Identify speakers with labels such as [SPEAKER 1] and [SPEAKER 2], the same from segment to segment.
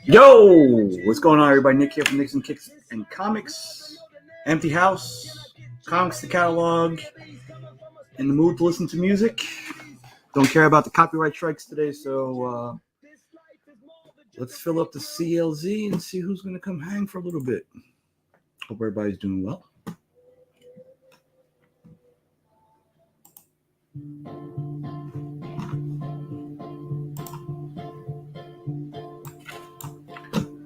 [SPEAKER 1] Yo, what's going on, everybody? Nick here from Nixon Kicks and Comics. Empty house, comics to catalog. In the mood to listen to music. Don't care about the copyright strikes today, so let's fill up the CLZ and see who's going to come hang for a little bit. Hope everybody's doing well.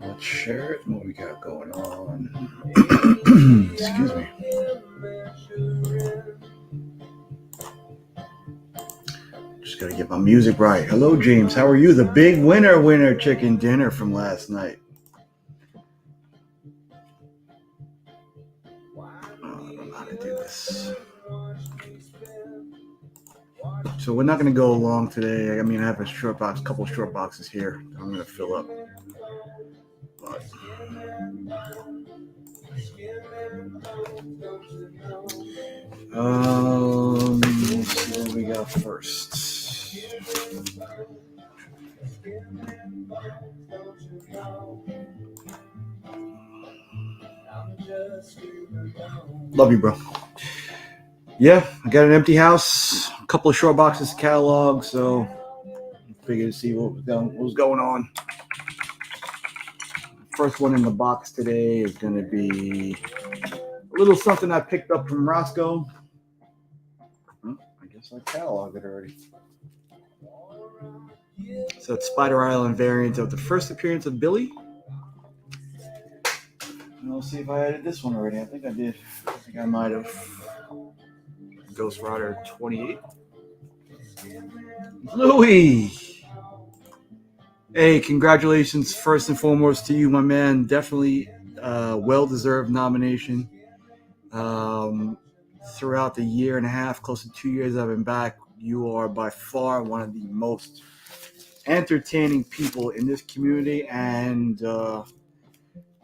[SPEAKER 1] Let's share it. What we got going on? Excuse me. Just got to get my music right. Hello, James. How are you? The big winner chicken dinner from last night. I don't know how to do this. So we're not going to go long today. I mean, I have a couple of short boxes here I'm going to fill up. But let's see what we got first. Love you, bro. Yeah, I got an empty house, a couple of short boxes to catalog, so I figured to see what was going on. First one in the box today is going to be a little something I picked up from Roscoe. I guess I cataloged it already. So it's Spider Island variant of the first appearance of Billy. And we'll see if I added this one already. I think I did. I think I might have. Ghost Rider 28. Louis! Hey, congratulations first and foremost to you, my man. Definitely well-deserved nomination. Throughout the year and a half, close to 2 years I've been back, you are by far one of the most entertaining people in this community, and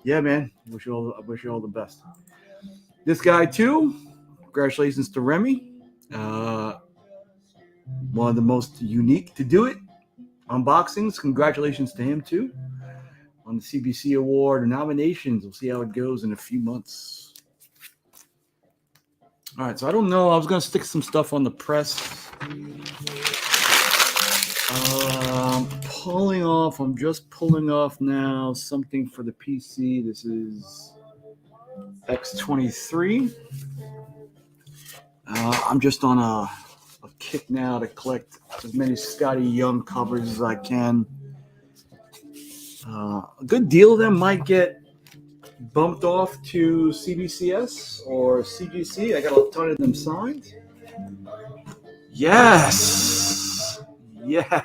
[SPEAKER 1] yeah, man, I wish you all the best. This guy too, congratulations to Remy, one of the most unique to do it unboxings. Congratulations to him too on the CBC award nominations. We'll see how it goes in a few months. All right, so I don't know. I was going to stick some stuff on the press. I'm just pulling off now something for the PC. This is X23. I'm just on a kick now to collect as many Scotty Young covers as I can. A good deal of them might get bumped off to CBCS or CGC. I got a ton of them signed. Yes. Yeah.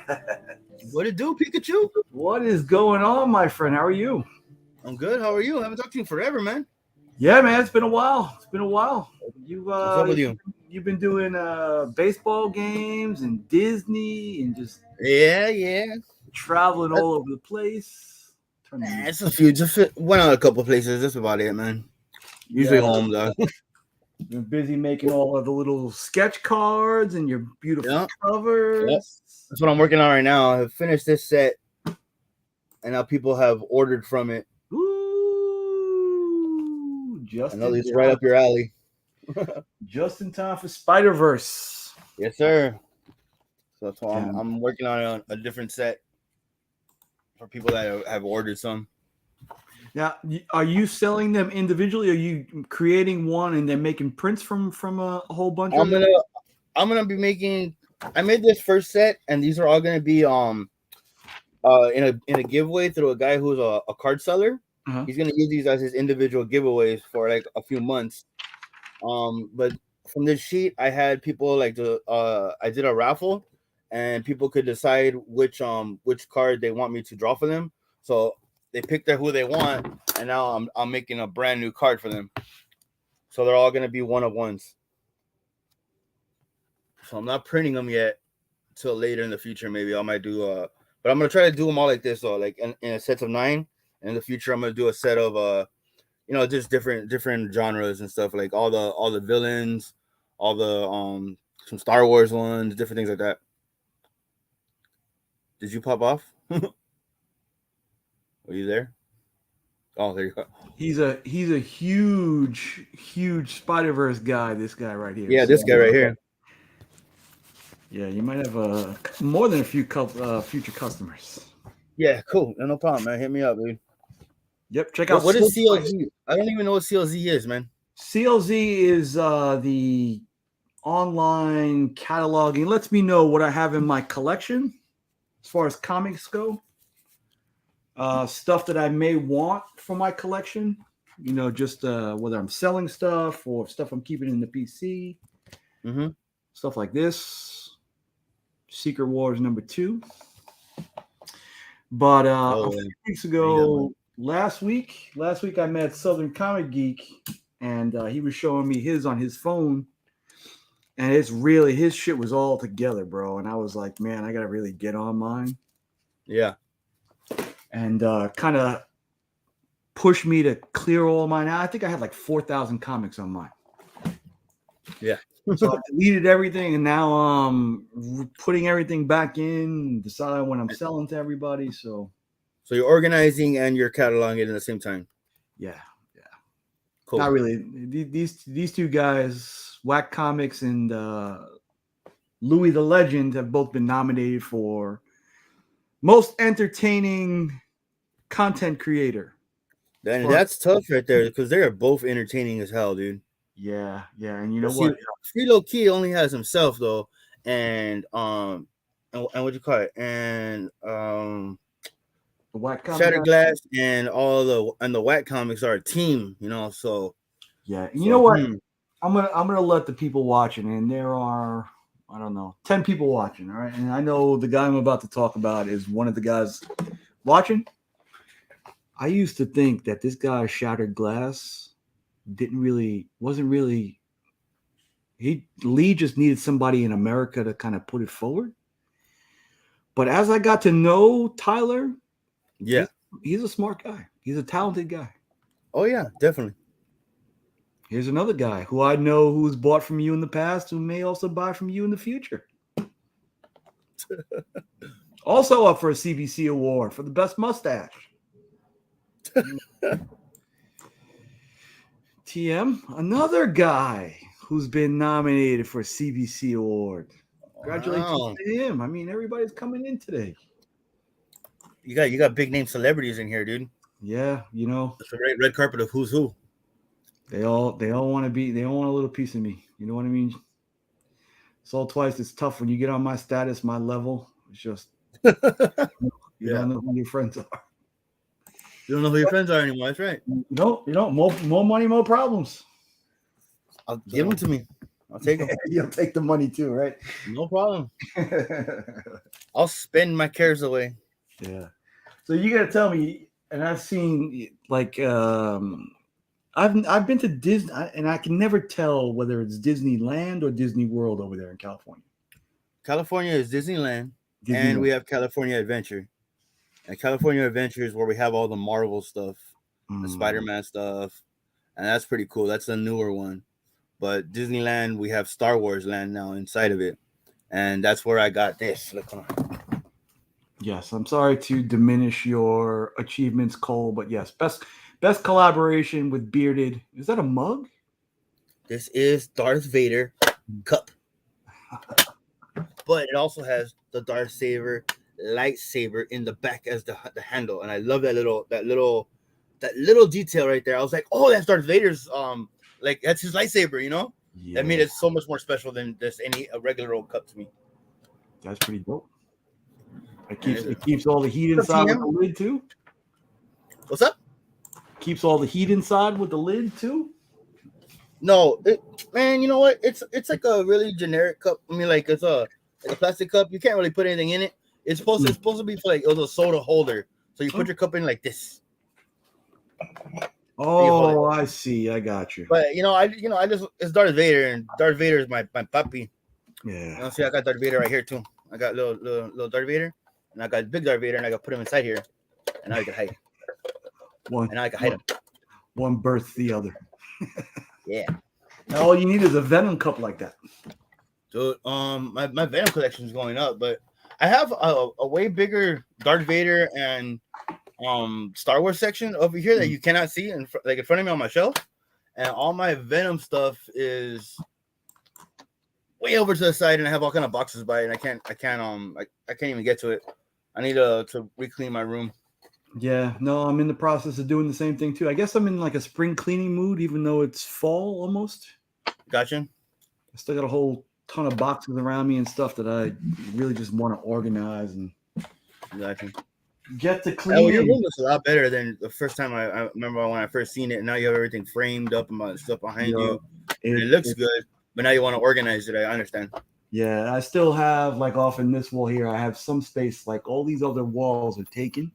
[SPEAKER 2] What it do, Pikachu?
[SPEAKER 1] What is going on, my friend? How are you?
[SPEAKER 2] I'm good. How are you? I haven't talked to you forever, man.
[SPEAKER 1] Yeah, man. It's been a while.
[SPEAKER 2] What's up with you?
[SPEAKER 1] You've been doing baseball games and Disney and just traveling all over the place.
[SPEAKER 2] It's a few. Just went out a couple places. That's about it, man. Usually home, though.
[SPEAKER 1] You're busy making all of the little sketch cards and your beautiful covers.
[SPEAKER 2] Yep. That's what I'm working on right now. I've finished this set, and now people have ordered from it.
[SPEAKER 1] Ooh,
[SPEAKER 2] I know it's right up your alley.
[SPEAKER 1] Just in time for Spider-Verse.
[SPEAKER 2] Yes, sir. So that's why I'm working on a different set for people that have ordered some.
[SPEAKER 1] Now, are you selling them individually? Or are you creating one and then making prints from a whole bunch of them?
[SPEAKER 2] I'm gonna be making. I made this first set, and these are all gonna be in a giveaway through a guy who's a card seller. Uh-huh. He's gonna use these as his individual giveaways for like a few months. But from this sheet, I had people I did a raffle, and people could decide which card they want me to draw for them. So they picked who they want, and now I'm making a brand new card for them. So they're all gonna be one of ones. So I'm not printing them yet till later in the future. Maybe I might do but I'm gonna try to do them all like this, though, like in a set of 9. And in the future, I'm gonna do a set of just different genres and stuff, like all the villains, all the some Star Wars ones, different things like that. Did you pop off? Are you there? Oh, there you go.
[SPEAKER 1] He's a huge Spider-Verse guy. This guy right here.
[SPEAKER 2] Yeah,
[SPEAKER 1] So,
[SPEAKER 2] this guy right here.
[SPEAKER 1] yeah, you might have more than a few future customers.
[SPEAKER 2] Yeah, cool. No problem, man. Hit me up, dude.
[SPEAKER 1] Yep, check out
[SPEAKER 2] What is CLZ? I don't even know what CLZ is, man.
[SPEAKER 1] CLZ is the online cataloging. Lets me know what I have in my collection as far as comics go. Stuff that I may want for my collection. You know, just whether I'm selling stuff or stuff I'm keeping in the PC.
[SPEAKER 2] Mm-hmm.
[SPEAKER 1] Stuff like this. Secret Wars #2. But a few weeks ago, last week I met Southern Comic Geek, and he was showing me his on his phone, and it's really, his shit was all together, bro. And I was like, man, I gotta really get on mine.
[SPEAKER 2] Yeah.
[SPEAKER 1] And kind of pushed me to clear all mine out. I think I had like 4,000 comics on mine.
[SPEAKER 2] Yeah.
[SPEAKER 1] So I deleted everything, and now putting everything back in, deciding when I'm selling to everybody. So
[SPEAKER 2] you're organizing and you're cataloging it at the same time.
[SPEAKER 1] Yeah.
[SPEAKER 2] Cool.
[SPEAKER 1] Not really. These two guys, Whack Comics and Louis the Legend, have both been nominated for most entertaining content creator.
[SPEAKER 2] And that's tough right there, because they are both entertaining as hell, dude.
[SPEAKER 1] Yeah, and you know what?
[SPEAKER 2] Free Key only has himself though, and what you call it, and
[SPEAKER 1] the Whack
[SPEAKER 2] Shatterglass and the Whack Comics are a team, you know. So
[SPEAKER 1] yeah, you know what? I'm gonna let the people watching, and there are, I don't know, 10 people watching. All right, and I know the guy I'm about to talk about is one of the guys watching. I used to think that this guy Shattered Glass wasn't really. Lee just needed somebody in America to kind of put it forward. But as I got to know Tyler,
[SPEAKER 2] yeah,
[SPEAKER 1] he's a smart guy. He's a talented guy.
[SPEAKER 2] Oh yeah, definitely.
[SPEAKER 1] Here's another guy who I know who's bought from you in the past, who may also buy from you in the future. Also up for a CBC award for the best mustache. TM, another guy who's been nominated for a CBC award. Congratulations to him. I mean, everybody's coming in today.
[SPEAKER 2] You got big name celebrities in here, dude.
[SPEAKER 1] Yeah, you know.
[SPEAKER 2] It's a great red carpet of who's who.
[SPEAKER 1] They all want a little piece of me. You know what I mean? It's all twice as tough when you get on my status, my level. It's just you don't know who your friends are.
[SPEAKER 2] You don't know who your friends are anymore. That's right.
[SPEAKER 1] You know, more money, more problems.
[SPEAKER 2] Give them to me. I'll take them.
[SPEAKER 1] You'll take the money too, right?
[SPEAKER 2] No problem. I'll spend my cares away.
[SPEAKER 1] Yeah. So you got to tell me, and I've seen like I've been to Disney, and I can never tell whether it's Disneyland or Disney World over there in California.
[SPEAKER 2] California is Disneyland, and we have California Adventure. And California Adventure is where we have all the Marvel stuff, the Spider-Man stuff, and that's pretty cool. That's the newer one. But Disneyland, we have Star Wars Land now inside of it, and that's where I got this. Look on.
[SPEAKER 1] Yes, I'm sorry to diminish your achievements, Cole, but yes, best collaboration with Bearded. Is that a mug?
[SPEAKER 2] This is Darth Vader cup, but it also has the Darth Saber lightsaber in the back as the handle, and I love that little detail right there. I was like, oh, that's Darth Vader's like that's his lightsaber, you know. Yeah. That made it so much more special than just a regular old cup to me.
[SPEAKER 1] That's pretty dope. It keeps all the heat inside with the lid too.
[SPEAKER 2] What's up?
[SPEAKER 1] Keeps all the heat inside with the lid too.
[SPEAKER 2] No, man, you know what? It's like a really generic cup. I mean, like it's a plastic cup. You can't really put anything in it. It's supposed to be for like a soda holder. So you put your cup in like this.
[SPEAKER 1] Oh, I see. I got you.
[SPEAKER 2] But it's Darth Vader, and Darth Vader is my puppy.
[SPEAKER 1] Yeah.
[SPEAKER 2] You know, see, I got Darth Vader right here too. I got little Darth Vader, and I got big Darth Vader, and I got put him inside here, and now I can hide. And now I can hide him.
[SPEAKER 1] One births the other.
[SPEAKER 2] Yeah.
[SPEAKER 1] Now all you need is a Venom cup like that.
[SPEAKER 2] So my Venom collection is going up, but I have a way bigger Darth Vader and Star Wars section over here that you cannot see in front of me on my shelf, and all my Venom stuff is way over to the side, and I have all kind of boxes by it, and I can't even get to it. I need to re-clean my room.
[SPEAKER 1] Yeah, no, I'm in the process of doing the same thing too. I guess I'm in like a spring cleaning mood, even though it's fall almost.
[SPEAKER 2] Gotcha.
[SPEAKER 1] I still got a whole ton of boxes around me and stuff that I really just want to organize and
[SPEAKER 2] Gotcha.
[SPEAKER 1] Get to clean.
[SPEAKER 2] Your room looks a lot better than the first time I remember when I first seen it. And now you have everything framed up and stuff behind you. It looks good, but now you want to organize it. I understand.
[SPEAKER 1] Yeah, I still have like off in this wall here. I have some space. Like all these other walls are taken,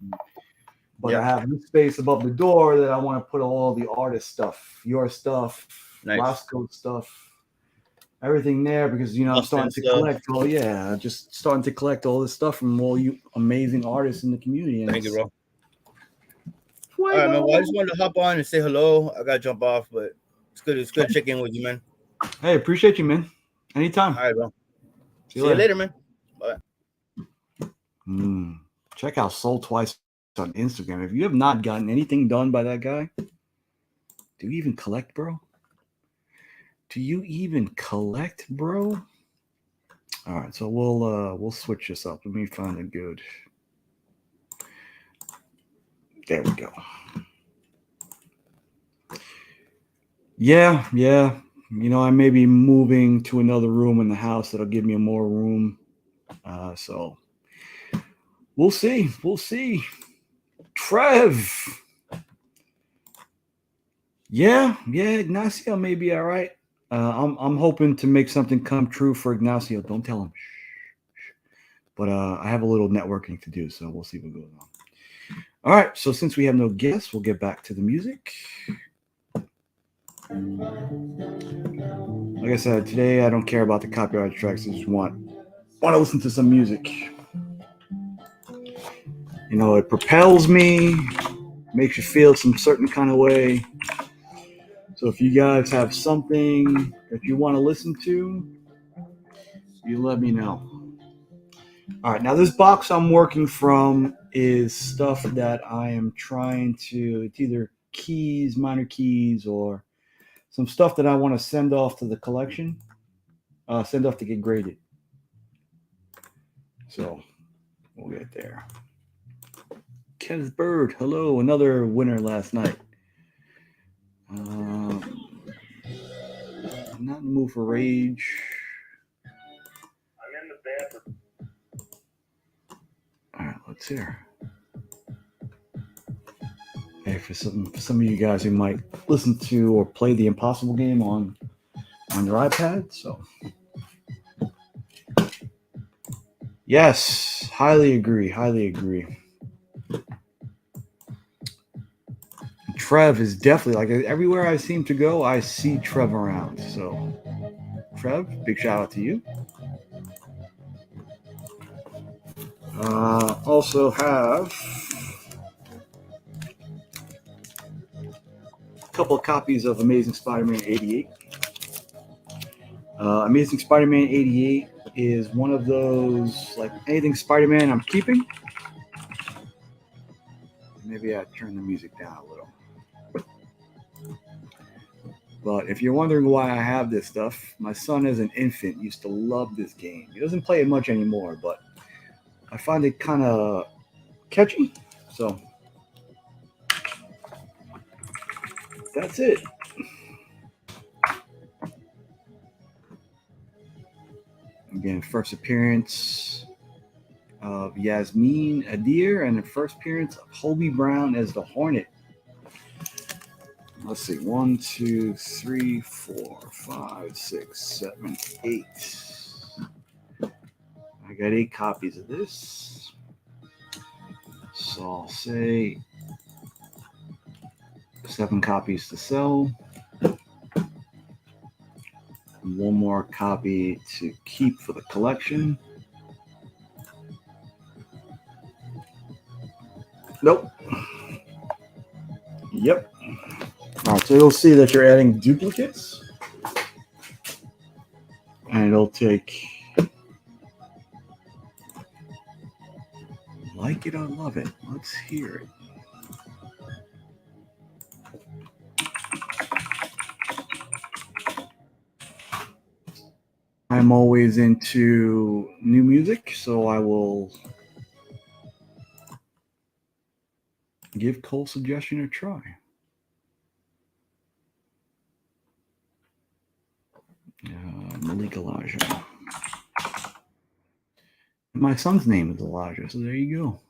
[SPEAKER 1] but I have this space above the door that I want to put all the artist stuff, your stuff, Roscoe's stuff. Everything there because I'm starting to collect. Oh yeah, just starting to collect all this stuff from all you amazing artists in the community.
[SPEAKER 2] Thank you, bro. All right, man. Well, I just wanted to hop on and say hello. I gotta jump off, but it's good. It's good to check in with you, man.
[SPEAKER 1] Hey, appreciate you, man. Anytime.
[SPEAKER 2] All right, bro. See you later, man. Bye.
[SPEAKER 1] Check out Soul Twice on Instagram. If you have not gotten anything done by that guy, do you even collect, bro? Do you even collect, bro? All right, so we'll switch this up. Let me find it good. There we go. Yeah. I may be moving to another room in the house that'll give me more room. So we'll see. Trev. Yeah, Ignacio may be all right. I'm hoping to make something come true for Ignacio. Don't tell him. But I have a little networking to do, so we'll see what goes on. All right, so since we have no guests, we'll get back to the music. Like I said, today I don't care about the copyright tracks. I just want to listen to some music. It propels me, makes you feel some certain kind of way. So if you guys have something that you want to listen to, you let me know. All right, now this box I'm working from is stuff that I am trying to, it's either keys, minor keys, or some stuff that I want to send off to the collection, send off to get graded. So we'll get there. Kenneth Bird, hello, another winner last night. I'm not in the mood for rage.
[SPEAKER 3] I'm in the bathroom.
[SPEAKER 1] All right, let's hear. Hey, for some of you guys who might listen to or play the Impossible game on your iPad, so yes, highly agree. Trev is definitely like everywhere I seem to go, I see Trev around. So, Trev, big shout out to you. Also have a couple of copies of Amazing Spider-Man 88. Amazing Spider-Man 88 is one of those, like anything Spider-Man I'm keeping. Maybe I turn the music down a little. But if you're wondering why I have this stuff, my son as an infant used to love this game. He doesn't play it much anymore, but I find it kind of catchy. So that's it. Again, first appearance of Yasmin Adir and the first appearance of Hobie Brown as the Hornet. Let's see, 1, 2, 3, 4, 5, 6, 7, 8. I got 8 copies of this. So I'll say 7 copies to sell. 1 more copy to keep for the collection. Nope. Yep. All right, so you'll see that you're adding duplicates. And it'll take, like it or love it. Let's hear it. I'm always into new music, so I will give Cole's suggestion a try. Malik Elijah. My son's name is Elijah, so there you go.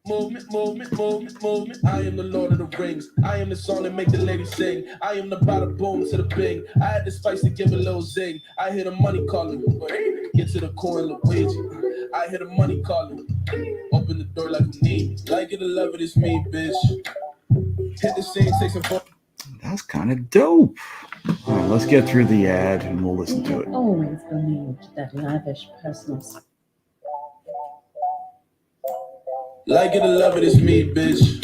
[SPEAKER 4] Movement, movement, movement, movement. I am the Lord of the Rings. I am the song that make the ladies sing. I am the bada boom to the bing. I had the spice to give a little zing. I hear the money calling. Get to the coin, Luigi. I hear the money calling. Open the door like a need. Like it or love it, it's me, bitch. Hit the scene, take some photos.
[SPEAKER 1] That's kind of dope. All right, let's get through the ad and we'll listen to it.
[SPEAKER 5] Always believed that lavish personal.
[SPEAKER 4] Like it or love it, it's me, bitch.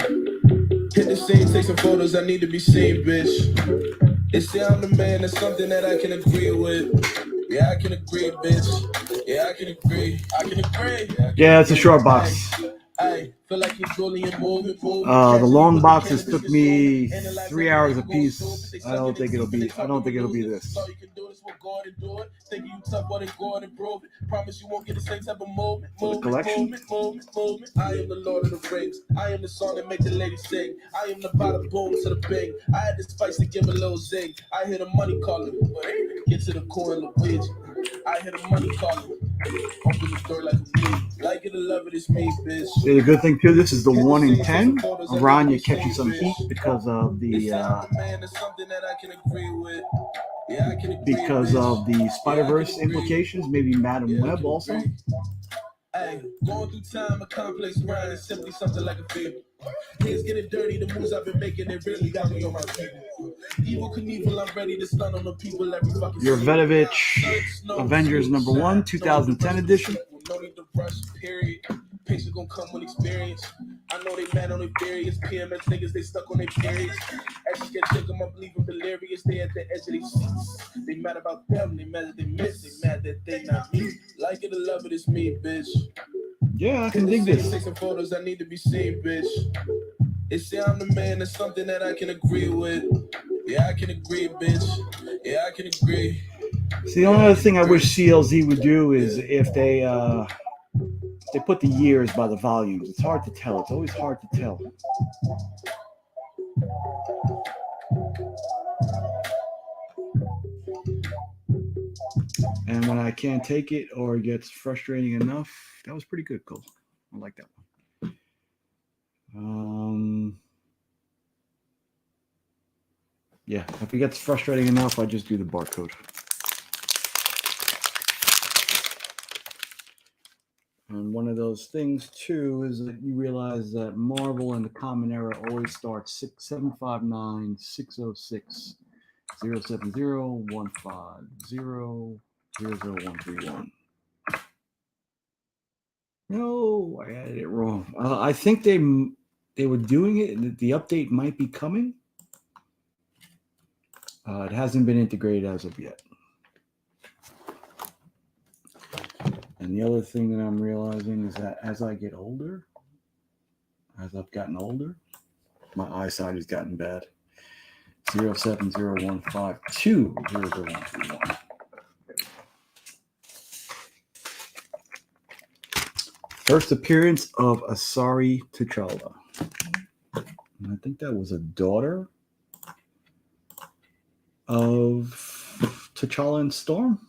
[SPEAKER 4] Hit the scene, take some photos, I need to be seen, bitch. They say I'm the man, that's something that I can agree with. Yeah, I can agree, bitch. Yeah, I can agree. I can agree.
[SPEAKER 1] Yeah, it's a short box.
[SPEAKER 4] I feel like he's rolling and moving.
[SPEAKER 1] The long boxes took me 3 hours a piece. I don't think it'll be this.
[SPEAKER 4] So you can do this, we'll go ahead and do it. Think you tough, but then go ahead and prove it. Promise you won't get the same type of movement.
[SPEAKER 1] For the collection.
[SPEAKER 4] Movement. I am the Lord of the Rings. I am the song that make the ladies sing. I am the bada boom to the bing. I had the spice to give a little zing. I hear the money calling. Get to the coin, Luigi. I hear the money calling. Open the door like a me. Like it or love it, it's me, bitch.
[SPEAKER 1] See, the good thing too, this is the 1 in 10. Around you catching some heat because of the Spider-Verse implications. Maybe Madam Web also.
[SPEAKER 4] Hey, going through time, a complex grind is simply something like a fever. Hands getting dirty, the moves I've been making, it really got me on my feet. Evil Knievel, I'm ready to stun on the people every fucking
[SPEAKER 1] Your Vedovich Avengers #1, 2010 edition.
[SPEAKER 4] No need to rush, period. Patience gonna come with experience. I know they mad on their various PMS niggas, they stuck on their periods. Actually get check them, I believe them delirious. They at the edge of their seats. They mad about them, they mad that they miss, they mad that they not me. Like it or love it, it's me, bitch.
[SPEAKER 1] Yeah, I can dig this.
[SPEAKER 4] Take some photos, I need to be seen, bitch. They say I'm the man, that's something that I can agree with. Yeah, I can agree, bitch. Yeah, I can agree.
[SPEAKER 1] See, the only other thing I wish CLZ would do is if they put the years by the volumes. It's hard to tell. It's always hard to tell. And when I can't take it or it gets frustrating enough, that was pretty good, Cole. I like that one. Yeah, if it gets frustrating enough, I just do the barcode. And one of those things, too, is that you realize that Marvel and the Common Era always start 759 606 070 150 00131. No, I added it wrong. I think they were doing it. The update might be coming. It hasn't been integrated as of yet. And the other thing that I'm realizing is that as I get older, as I've gotten older, my eyesight has gotten bad. 070152 00131. First appearance of Asari T'Challa. And I think that was a daughter of T'Challa and Storm.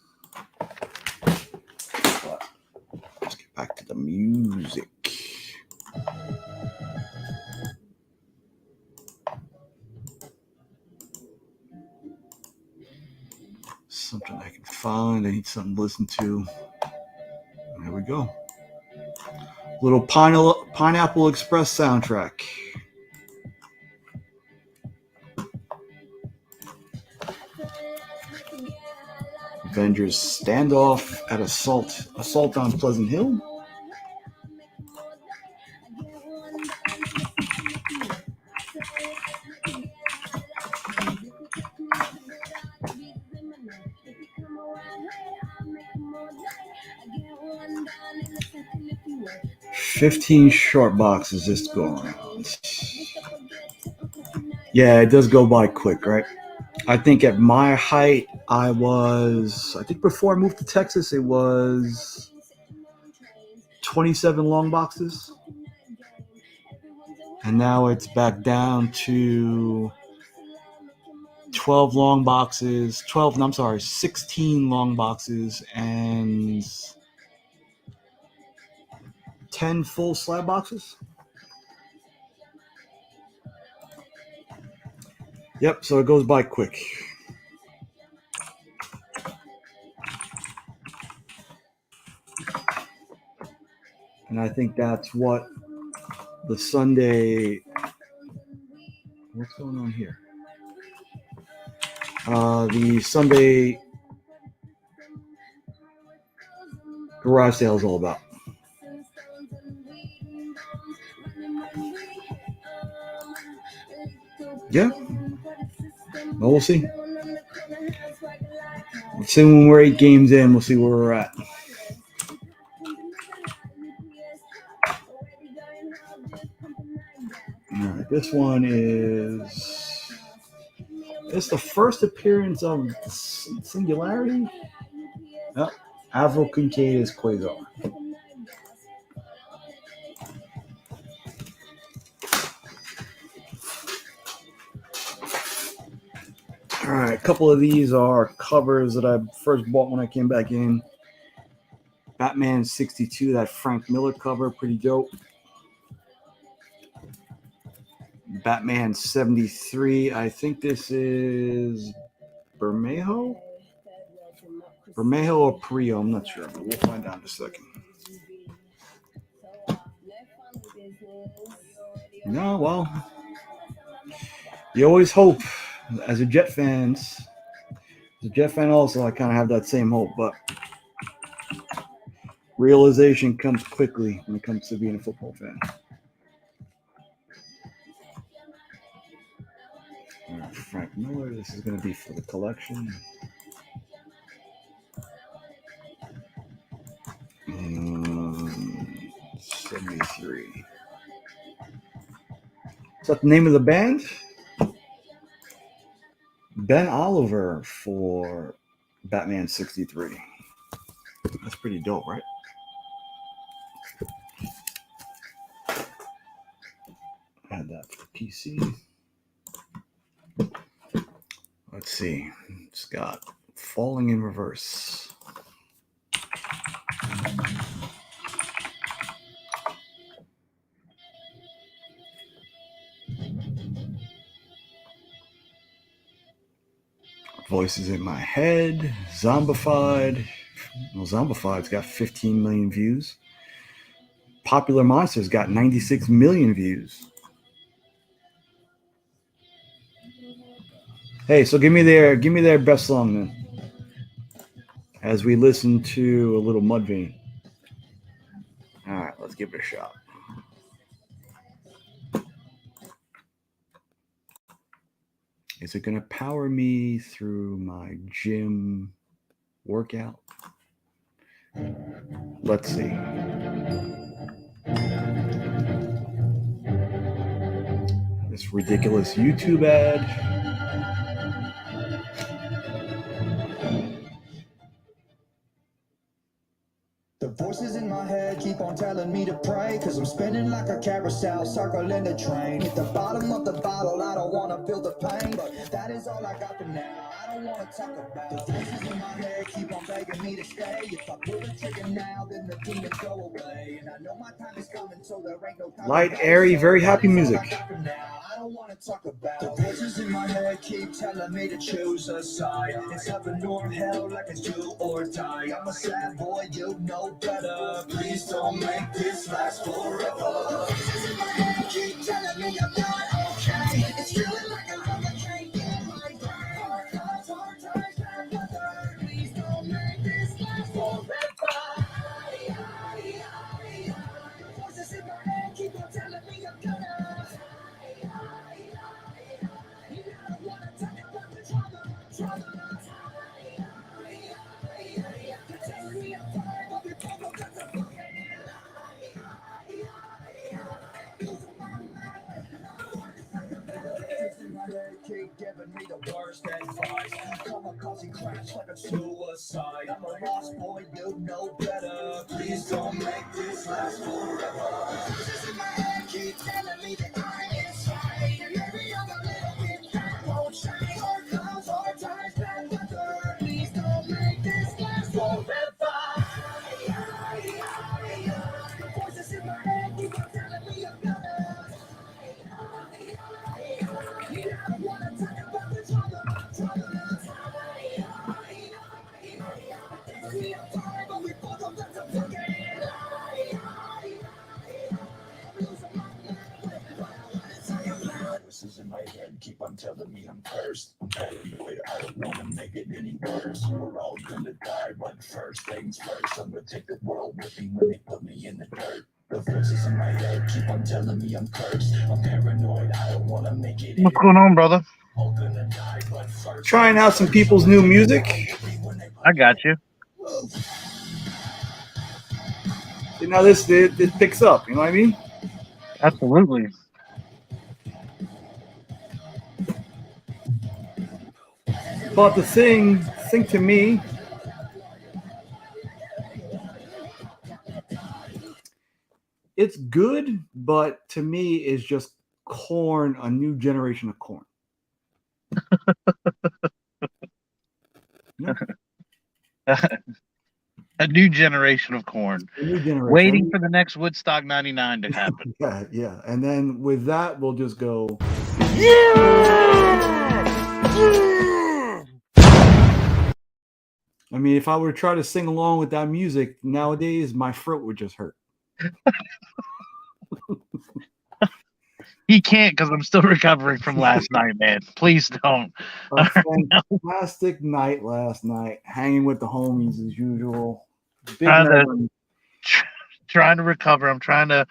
[SPEAKER 1] Let's get back to the music. Something I can find. I need something to listen to. There we go. Little Pineapple Express soundtrack. Avengers standoff at Assault on Pleasant Hill. $15 short boxes just go around. Yeah, it does go by quick, right? I think at my height, I think before I moved to Texas, it was 27 long boxes. And now it's back down to 16 long boxes and 10 full slab boxes. Yep, so it goes by quick. And I think that's what the Sunday... What's going on here? The Sunday garage sale is all about. Yeah. Well, we'll see. Let's see when we're 8 games in. We'll see where we're at. All right, this one is... It's the first appearance of Singularity. Oh, Avril Kincaid is Quasar. All right, a couple of these are covers that I first bought when I came back in. Batman 62, that Frank Miller cover, pretty dope. Batman 73, I think this is Bermejo or Perio, I'm not sure, but we'll find out in a second. No, well, you always hope. As a Jet fan also, I kind of have that same hope, but realization comes quickly when it comes to being a football fan. All right, Frank Miller, this is going to be for the collection. 73. Is that the name of the band? Ben Oliver for Batman 63. That's pretty dope, right? Add that for the PC. Let's see. It's got Falling in Reverse. Voices in My Head, Zombified. Well, Zombified's got 15 million views. Popular Monsters got 96 million views. Hey, so give me their best song then. As we listen to a little Mudvayne. All right, let's give it a shot. Is it going to power me through my gym workout? Let's see. This ridiculous YouTube ad.
[SPEAKER 6] The voices in my head keep on telling me to pray, cause I'm spinning like a carousel, circling the train. Hit the bottom of the bottle, I don't wanna feel the pain, but that is all I got for now. I don't wanna talk about the voices in my head keep on begging me to stay. If I pull the trigger now, then the demons go away. And I know my time is coming, so there ain't no time.
[SPEAKER 1] Light, airy, very happy music.
[SPEAKER 6] I don't wanna talk about the voices in my head keep telling me to choose a side. It's heaven or hell, like it's do or die. I'm a sad boy, you know better. Please don't make this last forever. Voices in my head keep telling me I'm not okay. It's feeling like a hurricane in my brain. Hard times, bad weather. Please don't make this last forever. Voices in my head keep on telling me I'm gonna. You don't wanna talk about the trauma. You're telling me I'm fine, but before that's a fucking keep giving me the worst advice. Kamikaze crash like a suicide. I'm a lost boy, you know better. Please don't make this last forever. Voices in my head keep telling me that I'm inside. And maybe I'm a little bit that won't shine. Hard clouds, hard times, bad weather. Please don't make this last forever. Voices in my head keep on telling me I'm better. Yeah, I wanna talk about the drama. See, I'm sorry, but we both don't have to forget it. I'm losing my mind, but I wanna talk about it. Voices in my head keep on telling me I'm cursed. I'm paranoid, I don't wanna make it any worse. We're all gonna die, but first things first. I'm gonna take the world with me when they put me in the dirt. The voices in my head keep on telling me I'm cursed. I'm paranoid, I don't wanna make it.
[SPEAKER 7] What's going on, brother?
[SPEAKER 6] All gonna die, but first.
[SPEAKER 1] Trying out some people's new music.
[SPEAKER 7] I got you.
[SPEAKER 1] You know, this picks up. You know what I mean?
[SPEAKER 7] Absolutely.
[SPEAKER 1] But the thing to me, it's good, but to me, it's just corn, a new generation of corn. Yeah.
[SPEAKER 7] A new generation of corn.
[SPEAKER 1] A new generation.
[SPEAKER 7] Waiting for the next Woodstock 99 to happen.
[SPEAKER 1] Yeah. And then with that, we'll just go. I mean, if I were to try to sing along with that music nowadays, my throat would just hurt.
[SPEAKER 7] He can't because I'm still recovering from last night, man. Please don't.
[SPEAKER 1] A fantastic night last night, hanging with the homies as usual.
[SPEAKER 7] Trying to recover. I'm trying to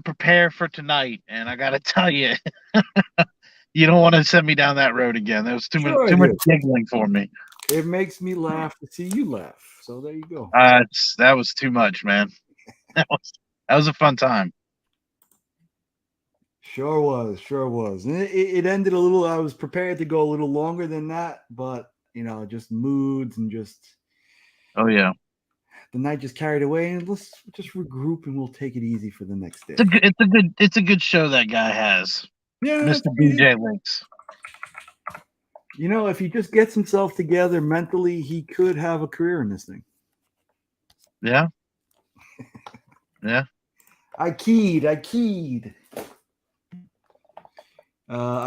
[SPEAKER 7] prepare for tonight, and I gotta tell you, you don't want to send me down that road again. That was too much giggling for me.
[SPEAKER 1] It makes me laugh to see you laugh. So there you go.
[SPEAKER 7] That was too much, man. That was a fun time.
[SPEAKER 1] Sure was. And it ended a little. I was prepared to go a little longer than that, but just moods and just.
[SPEAKER 7] Oh yeah.
[SPEAKER 1] The night just carried away, and let's just regroup and we'll take it easy for the next day.
[SPEAKER 7] It's a good show that guy has.
[SPEAKER 1] Yeah,
[SPEAKER 7] Mr. DJ Links.
[SPEAKER 1] If he just gets himself together mentally, he could have a career in this thing.
[SPEAKER 7] Yeah. Yeah.
[SPEAKER 1] I keyed. I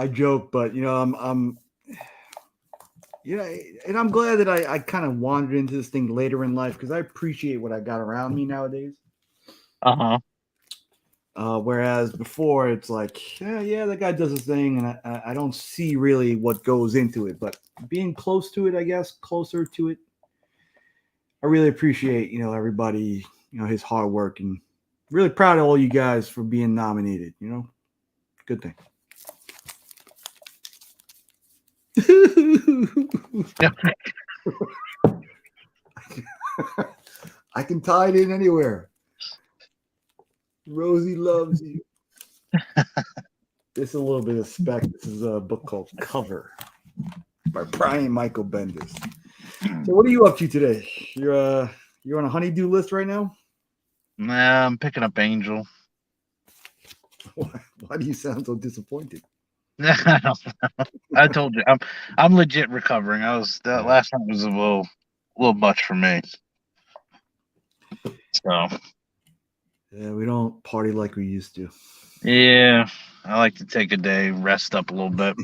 [SPEAKER 1] joke, but I'm and I'm glad that I kind of wandered into this thing later in life because I appreciate what I got around me nowadays. Whereas before it's like, yeah, that guy does his thing, and I don't see really what goes into it. But being close to it, I guess, closer to it, I really appreciate everybody, his hard work, and really proud of all you guys for being nominated. Good thing. I can tie it in anywhere. Rosie loves you. This is a little bit of spec. This is a book called Cover by Brian Michael Bendis. So what are you up to today? You're on a honeydew list right now?
[SPEAKER 7] Nah, I'm picking up Angel.
[SPEAKER 1] Why do you sound so disappointed?
[SPEAKER 7] I told you, I'm legit recovering. That last night was a little much for me. So
[SPEAKER 1] yeah, we don't party like we used to.
[SPEAKER 7] Yeah, I like to take a day, rest up a little bit.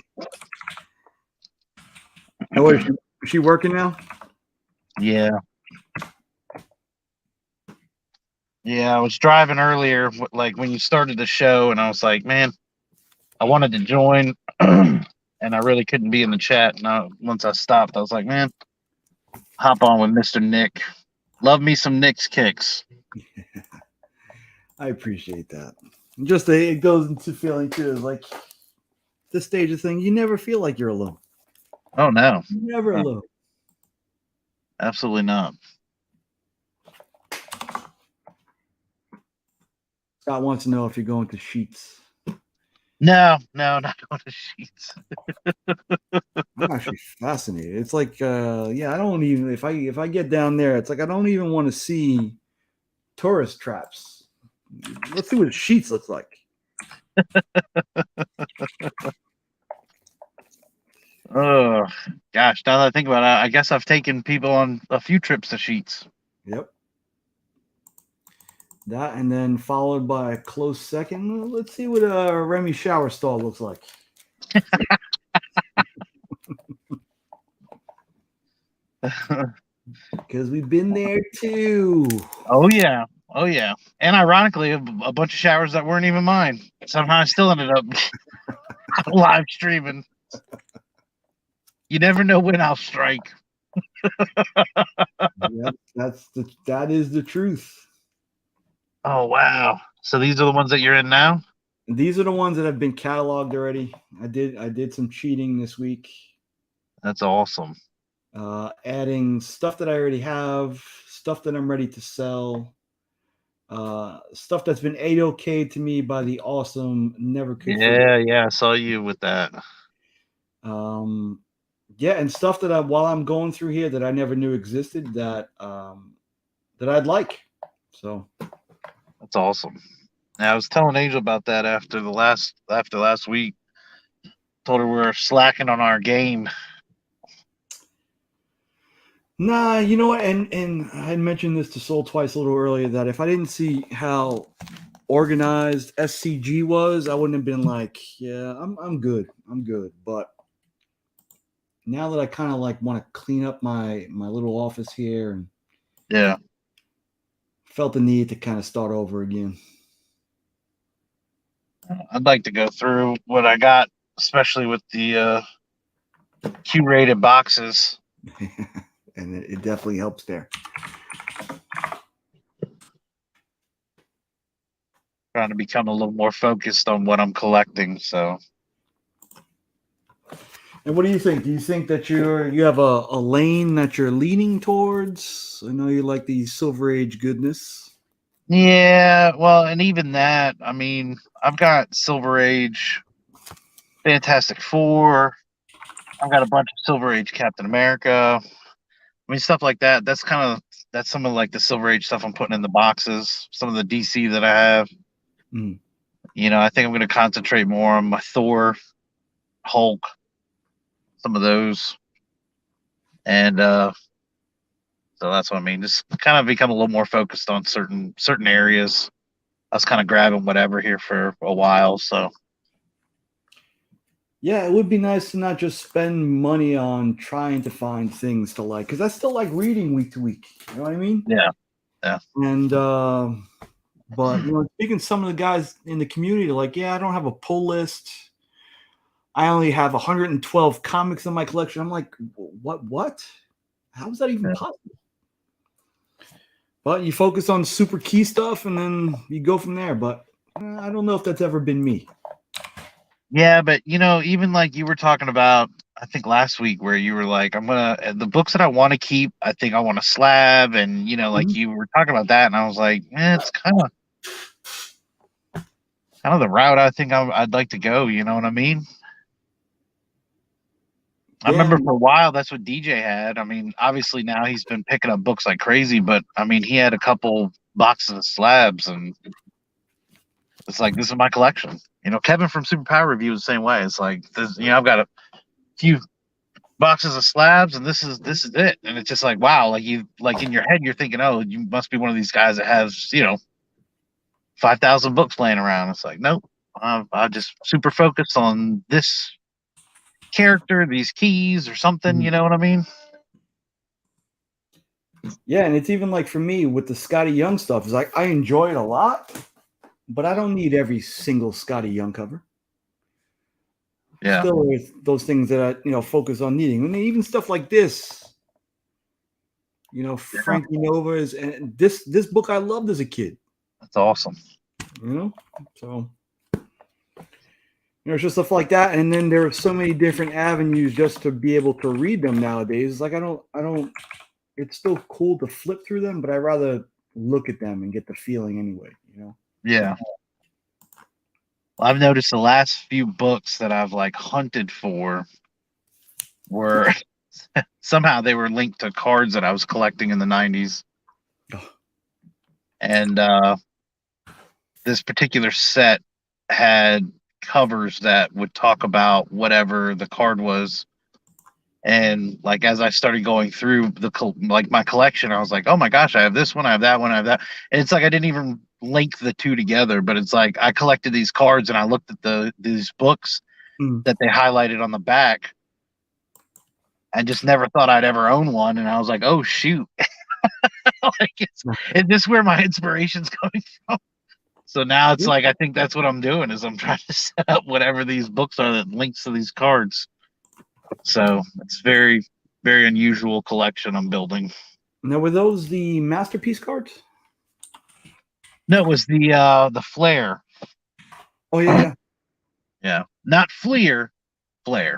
[SPEAKER 1] Oh, is she working now?
[SPEAKER 7] Yeah. Yeah, I was driving earlier, like when you started the show, and I was like, man, I wanted to join, and I really couldn't be in the chat. And once I stopped, I was like, man, hop on with Mr. Nick. Love me some Nick's kicks.
[SPEAKER 1] I appreciate that. And just it goes into feeling too, is like this stage of thing, you never feel like you're alone.
[SPEAKER 7] Oh no,
[SPEAKER 1] you're never alone.
[SPEAKER 7] Absolutely not.
[SPEAKER 1] Scott wants to know if you're going to Sheets.
[SPEAKER 7] No, not on the sheets.
[SPEAKER 1] I'm actually fascinated. It's like, yeah, I don't even if I get down there, it's like I don't even want to see tourist traps. Let's see what the sheets look like.
[SPEAKER 7] Oh gosh, now that I think about it, I guess I've taken people on a few trips to Sheets.
[SPEAKER 1] Yep. That and then followed by a close second. Let's see what a Remy shower stall looks like. Because we've been there too.
[SPEAKER 7] Oh yeah, and ironically, a bunch of showers that weren't even mine. Somehow I still ended up live streaming. You never know when I'll strike.
[SPEAKER 1] Yep, that is the truth.
[SPEAKER 7] Oh wow! So these are the ones that you're in now.
[SPEAKER 1] These are the ones that have been cataloged already. I did some cheating this week.
[SPEAKER 7] That's awesome.
[SPEAKER 1] Adding stuff that I already have, stuff that I'm ready to sell, stuff that's been A-OK to me by the awesome Never Could Forget.
[SPEAKER 7] Yeah, I saw you with that.
[SPEAKER 1] Yeah, and stuff that while I'm going through here that I never knew existed that I'd like. So
[SPEAKER 7] that's awesome. Now, I was telling Angel about that after last week. Told her we were slacking on our game.
[SPEAKER 1] Nah, you know what? And I had mentioned this to Soul twice a little earlier that if I didn't see how organized SCG was, I wouldn't have been like, yeah, I'm good. I'm good. But now that I kind of like want to clean up my little office here and
[SPEAKER 7] yeah,
[SPEAKER 1] felt the need to kind of start over again.
[SPEAKER 7] I'd like to go through what I got, especially with the Q-rated boxes.
[SPEAKER 1] And it definitely helps there.
[SPEAKER 7] Trying to become a little more focused on what I'm collecting. So,
[SPEAKER 1] and what do you think? Do you think that you have a lane that you're leaning towards? I know you like the Silver Age goodness.
[SPEAKER 7] Yeah, well, and even that, I mean, I've got Silver Age, Fantastic Four. I've got a bunch of Silver Age Captain America. I mean, stuff like that. That's some of like the Silver Age stuff I'm putting in the boxes. Some of the DC that I have.
[SPEAKER 1] Mm.
[SPEAKER 7] You know, I think I'm going to concentrate more on my Thor, Hulk, some of those, and so that's what I mean. Just kind of become a little more focused on certain areas. I was kind of grabbing whatever here for a while, so.
[SPEAKER 1] Yeah, it would be nice to not just spend money on trying to find things to like, because I still like reading week to week. You know what I mean?
[SPEAKER 7] Yeah.
[SPEAKER 1] And but you know, speaking to some of the guys in the community, they're like, yeah, I don't have a pull list. I only have 112 comics in my collection. I'm like, what? How is that even possible? But you focus on super key stuff, and then you go from there. But I don't know if that's ever been me.
[SPEAKER 7] Yeah, but you know, even like you were talking about, I think last week, where you were like, the books that I want to keep, I think I want to slab, and you know, like you were talking about that, and I was like, it's kind of the route I think I'd like to go. You know what I mean?
[SPEAKER 1] Yeah.
[SPEAKER 7] I remember for a while that's what DJ had. I mean, obviously now he's been picking up books like crazy, but I mean, he had a couple boxes of slabs, and it's like, this is my collection. You know, Kevin from Superpower Review is the same way. It's like, you know, I've got a few boxes of slabs, and this is it. And it's just like, wow, like in your head, you're thinking, oh, you must be one of these guys that has, you know, 5,000 books laying around. It's like, nope, I'm just super focused on this character, these keys or something. You know what I mean?
[SPEAKER 1] Yeah, and it's even like for me with the Scotty Young stuff, it's like I enjoy it a lot, but I don't need every single Scotty Young cover.
[SPEAKER 7] Yeah.
[SPEAKER 1] Still with those things that I, you know, focus on needing. And even stuff like this, you know, Frankie Nova's, and this book I loved as a kid.
[SPEAKER 7] That's awesome.
[SPEAKER 1] You know, so it's just stuff like that. And then there are so many different avenues just to be able to read them nowadays. It's like I don't. It's still cool to flip through them, but I'd rather look at them and get the feeling anyway. You know.
[SPEAKER 7] Yeah. I've noticed the last few books that I've like hunted for were somehow they were linked to cards that I was collecting in the 90s. And this particular set had covers that would talk about whatever the card was. And like as I started going through my collection, I was like, oh my gosh, I have this one, I have that one, I have that. And it's like I didn't even link the two together, but it's like I collected these cards and I looked at these books that they highlighted on the back. I just never thought I'd ever own one, and I was like, oh shoot. Like is this where my inspiration's coming from? So now it's like I think that's what I'm doing is I'm trying to set up whatever these books are that links to these cards. So it's very, very unusual collection I'm building.
[SPEAKER 1] Now, were those the masterpiece cards?
[SPEAKER 7] No, it was the Flair.
[SPEAKER 1] Oh yeah.
[SPEAKER 7] Yeah, not Fleer, Flair.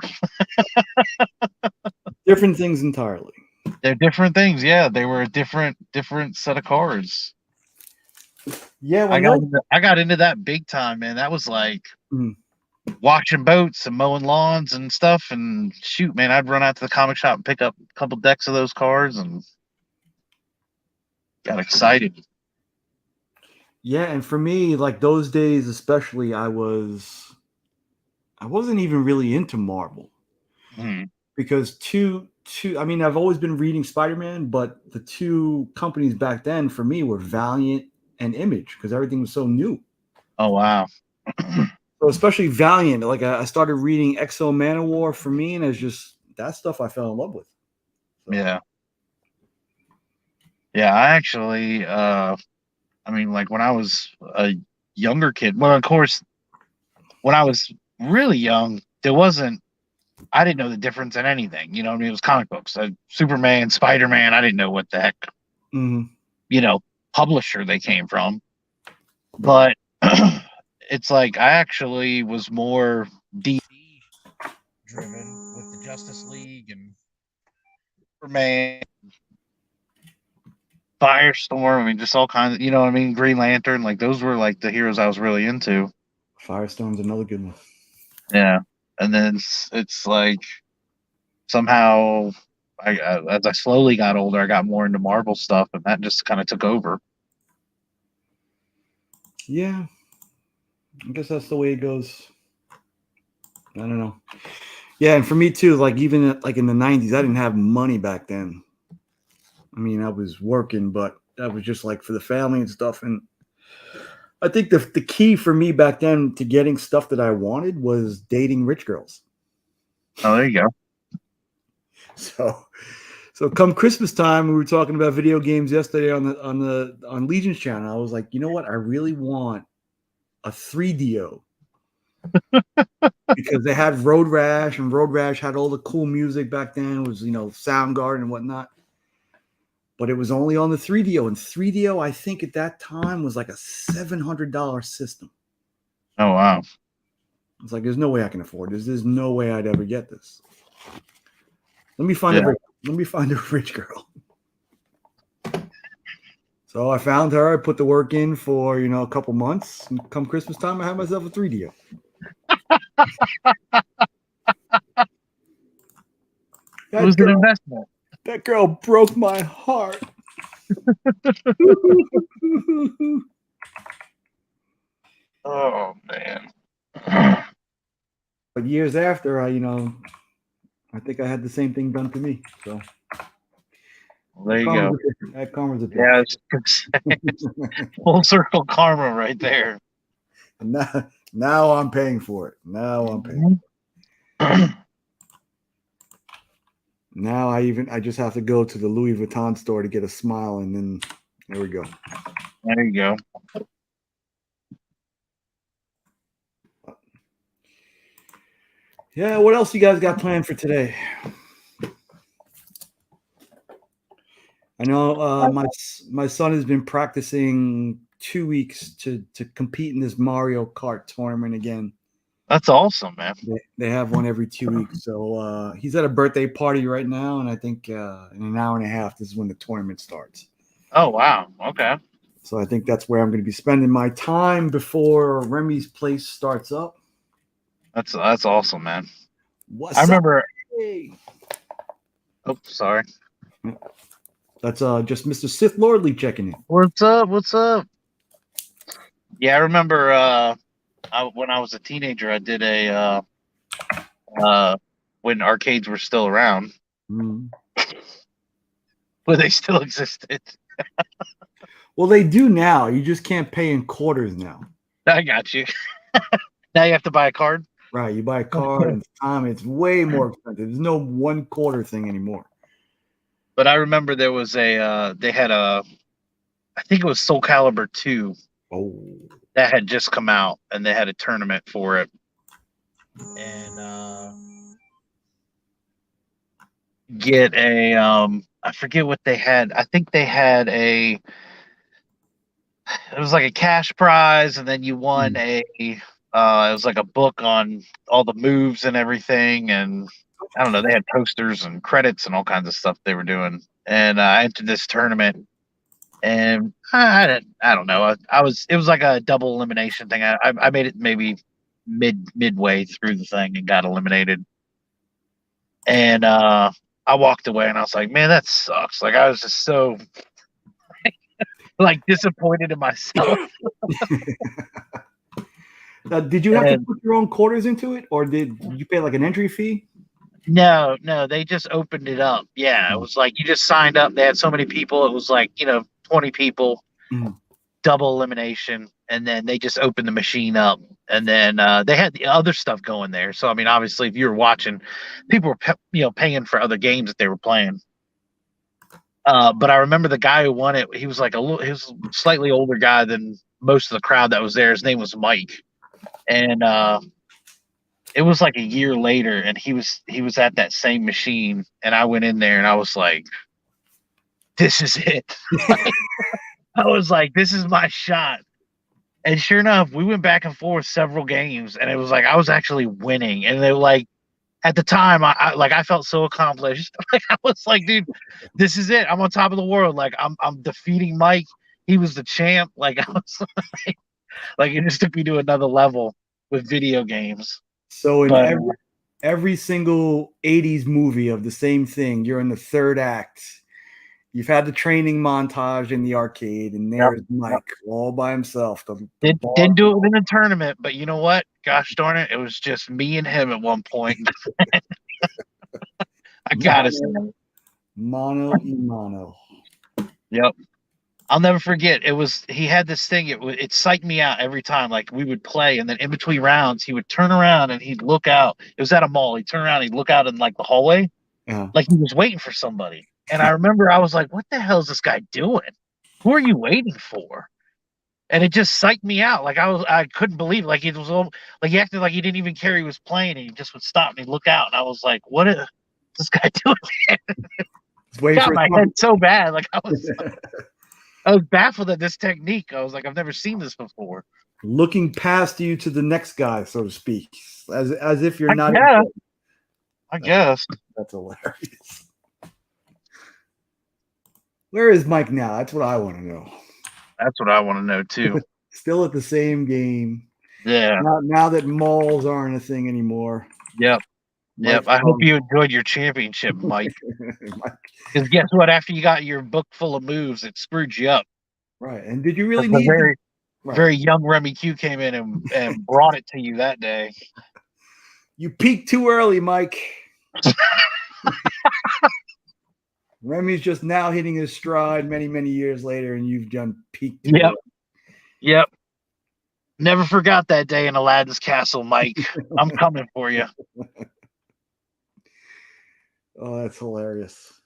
[SPEAKER 1] Different things entirely.
[SPEAKER 7] They're different things. Yeah, they were a different set of cards.
[SPEAKER 1] Yeah,
[SPEAKER 7] I got into that big time, man. That was like watching boats and mowing lawns and stuff. And shoot, man, I'd run out to the comic shop and pick up a couple decks of those cards and got excited.
[SPEAKER 1] Yeah, and for me, like those days especially, I wasn't even really into Marvel because I mean, I've always been reading Spider-Man, but the two companies back then for me were Valiant and Image because everything was so new.
[SPEAKER 7] Oh wow.
[SPEAKER 1] So especially Valiant, like I started reading X-O Manowar for me, and it's just that stuff I fell in love with. So.
[SPEAKER 7] Yeah, I actually I mean, like when I was a younger kid, well, of course, when I was really young, I didn't know the difference in anything. You know what I mean? It was comic books. Superman, Spider-Man, I didn't know what the heck, publisher they came from. But it's like I actually was more DC driven with the Justice League and Superman, Firestorm. I mean, just all kinds of, you know what I mean? Green Lantern. Like those were like the heroes I was really into.
[SPEAKER 1] Firestorm's another good one.
[SPEAKER 7] Yeah. And then it's like somehow as I slowly got older, I got more into Marvel stuff, and that just kind of took over.
[SPEAKER 1] Yeah, I guess that's the way it goes. I don't know. Yeah, and for me too, like even like in the 90s, I didn't have money back then. I mean, I was working, but that was just like for the family and stuff. And I think the key for me back then to getting stuff that I wanted was dating rich girls.
[SPEAKER 7] Oh, there you go.
[SPEAKER 1] So come Christmas time, we were talking about video games yesterday on Legion's channel. I was like, you know what? I really want a 3DO because they had Road Rash, and Road Rash had all the cool music back then. It was, Soundgarden and whatnot. But it was only on the 3DO, and 3DO, I think at that time was like a $700 system.
[SPEAKER 7] Oh wow!
[SPEAKER 1] It's like there's no way I can afford this. There's no way I'd ever get this. Let me find a rich girl. So I found her. I put the work in for a couple months. And come Christmas time, I had myself a 3DO.
[SPEAKER 7] It was an investment.
[SPEAKER 1] That girl broke my heart.
[SPEAKER 7] Oh man.
[SPEAKER 1] But years after, I think I had the same thing done to me. So
[SPEAKER 7] well, there you go.
[SPEAKER 1] That karma's a
[SPEAKER 7] bitch. Yeah, full circle karma right there.
[SPEAKER 1] Now I'm paying for it. Now I'm paying for it. Now I just have to go to the Louis Vuitton store to get a smile, and then there we go.
[SPEAKER 7] There you go.
[SPEAKER 1] Yeah, what else you guys got planned for today? I know my son has been practicing 2 weeks to compete in this Mario Kart tournament again.
[SPEAKER 7] That's awesome, man.
[SPEAKER 1] They have one every 2 weeks. So he's at a birthday party right now, and I think in an hour and a half, this is when the tournament starts.
[SPEAKER 7] Oh, wow. Okay.
[SPEAKER 1] So I think that's where I'm going to be spending my time before Remy's place starts up.
[SPEAKER 7] That's awesome, man.
[SPEAKER 1] What's
[SPEAKER 7] I remember.
[SPEAKER 1] up? Hey.
[SPEAKER 7] Oh, sorry.
[SPEAKER 1] That's just Mr. Sith Lordly checking in.
[SPEAKER 7] What's up? What's up? Yeah, I remember when I was a teenager, I did a when arcades were still around,
[SPEAKER 1] Mm.
[SPEAKER 7] when they still existed.
[SPEAKER 1] Well, they do now. You just can't pay in quarters now.
[SPEAKER 7] I got you. Now you have to buy a card.
[SPEAKER 1] Right. You buy a card and time. It's way more expensive. There's no 1 quarter thing anymore.
[SPEAKER 7] But I remember there was they had I think it was Soul Calibur 2 that had just come out, and they had a tournament for it. And get a I forget what they had. I think they had it was like a cash prize, and then you won it was like a book on all the moves and everything, and I don't know, they had posters and credits and all kinds of stuff they were doing. And I entered this tournament, and I don't know. It was like a double elimination thing. I made it maybe midway through the thing and got eliminated. And I walked away, and I was like, man, that sucks. Like, I was just so like disappointed in myself.
[SPEAKER 1] Did you have to put your own quarters into it, or did you pay like an entry fee?
[SPEAKER 7] No, they just opened it up. Yeah, it was like you just signed up. They had so many people. It was like 20 people, double elimination, and then they just opened the machine up, and then they had the other stuff going there. So I mean, obviously, if you were watching, people were paying for other games that they were playing. But I remember the guy who won it. He was like he was a slightly older guy than most of the crowd that was there. His name was Mike, and it was like a year later, and he was at that same machine, and I went in there, and I was like, "This is it." I was like, "This is my shot." And sure enough, we went back and forth several games, and it was like I was actually winning, and they were like. At the time, I felt so accomplished. Like I was like, dude, this is it. I'm on top of the world. Like I'm defeating Mike. He was the champ. Like I was like it just took me to another level with video games.
[SPEAKER 1] So in every single 80s movie of the same thing, you're in the third act. You've had the training montage in the arcade, and there's Mike all by himself.
[SPEAKER 7] Didn't do it within a tournament, but you know what? Gosh darn it, it was just me and him at one point. I gotta say,
[SPEAKER 1] mono e mono.
[SPEAKER 7] Yep, I'll never forget. He had this thing. It psyched me out every time. Like we would play, and then in between rounds, he would turn around and he'd look out. It was at a mall. He'd turn around, and he'd look out in like the hallway, like he was waiting for somebody. And I remember I was like, what the hell is this guy doing? Who are you waiting for? And it just psyched me out. Like I couldn't believe it. Like it was like he acted like he didn't even care he was playing, and he just would stop and he'd look out. And I was like, what is this guy doing? Got my head so bad. Like I was baffled at this technique. I was like, I've never seen this before.
[SPEAKER 1] Looking past you to the next guy, so to speak. As if you're not.
[SPEAKER 7] I guess.
[SPEAKER 1] That's hilarious. Where is Mike now? That's what I want to know.
[SPEAKER 7] That's what I want to know too.
[SPEAKER 1] Still at the same game.
[SPEAKER 7] Yeah.
[SPEAKER 1] Now that malls aren't a thing anymore.
[SPEAKER 7] Yep. Yep. I hope you enjoyed your championship, Mike. Because guess what? After you got your book full of moves, it screwed you up.
[SPEAKER 1] Right. And did you really need
[SPEAKER 7] very young Remy Q came in and brought it to you that day.
[SPEAKER 1] You peaked too early, Mike. Remy's just now hitting his stride many, many years later, and you've done peaked.
[SPEAKER 7] Yep. Never forgot that day in Aladdin's castle, Mike. I'm coming for you.
[SPEAKER 1] Oh, that's hilarious.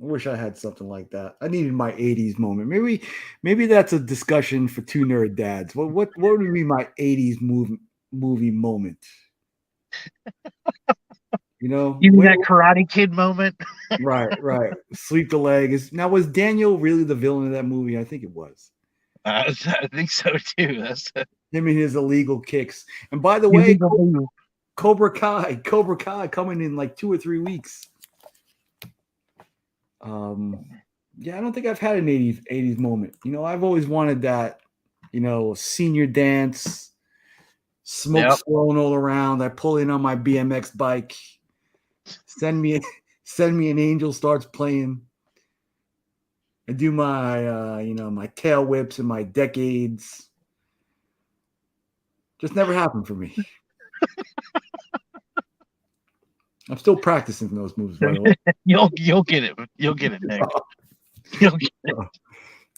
[SPEAKER 1] I wish I had something like that. I needed my 80s moment. Maybe that's a discussion for two nerd dads. What would be my 80s movie moment? You mean
[SPEAKER 7] that Karate Kid moment?
[SPEAKER 1] Right. Sweep the leg. Was Daniel really the villain of that movie? I think it was.
[SPEAKER 7] I think so too. That's
[SPEAKER 1] him and his illegal kicks. And by the way, Cobra Kai coming in like 2 or 3 weeks. Yeah, I don't think I've had an 80s moment. I've always wanted that, senior dance, smoke
[SPEAKER 7] Yep.
[SPEAKER 1] swirling all around. I pull in on my BMX bike. Send me an angel starts playing. I do my my tail whips and my decades. Just never happened for me. I'm still practicing those moves, by the way.
[SPEAKER 7] You'll get it. You'll get it, Nick. You'll get it.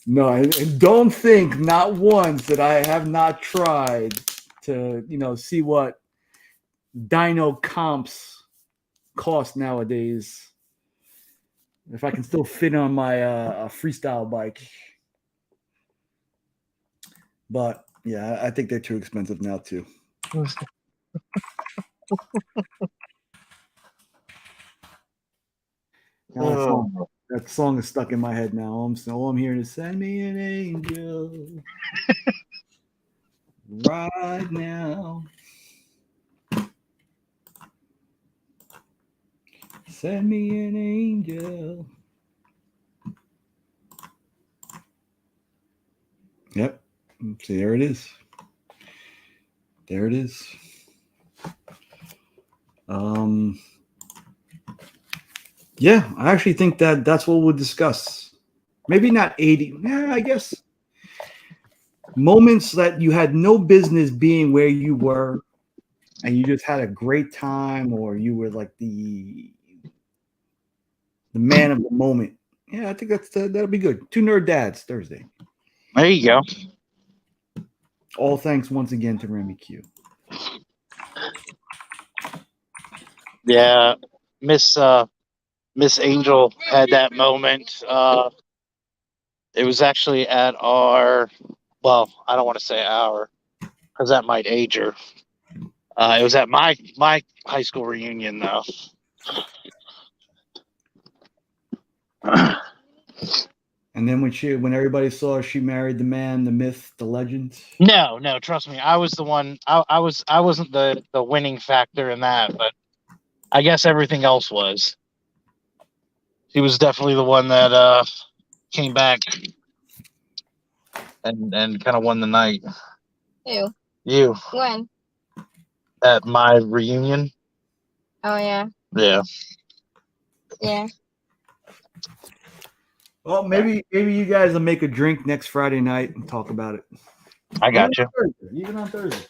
[SPEAKER 1] No, and don't think not once that I have not tried to, see what dyno comps cost nowadays. If I can still fit on my freestyle bike. But yeah, I think they're too expensive now too. That song is stuck in my head now. All I'm hearing is "Send me an angel right now. Send me an angel." Yep. See, there it is. There it is. Yeah, I actually think that's what we'll discuss. Maybe not 80. Yeah, I guess moments that you had no business being where you were, and you just had a great time, or you were like the man of the moment. Yeah, I think that'll be good. 2 Nerd Dads Thursday.
[SPEAKER 7] There you go.
[SPEAKER 1] All thanks once again to Remy Q.
[SPEAKER 7] Yeah, Miss Angel had that moment. It was actually at our, well, I don't want to say our, because that might age her. It was at my high school reunion, though.
[SPEAKER 1] And then when everybody saw her, she married the man, the myth, the legend.
[SPEAKER 7] No, trust me, I was the one. I wasn't the winning factor in that, but I guess everything else was. She was definitely the one that came back and kind of won the night.
[SPEAKER 8] Who?
[SPEAKER 7] You.
[SPEAKER 8] When?
[SPEAKER 7] At my reunion.
[SPEAKER 8] Oh yeah.
[SPEAKER 7] Yeah.
[SPEAKER 8] Yeah.
[SPEAKER 1] Well, maybe you guys will make a drink next Friday night and talk about it.
[SPEAKER 7] I got you.
[SPEAKER 1] Even on Thursday.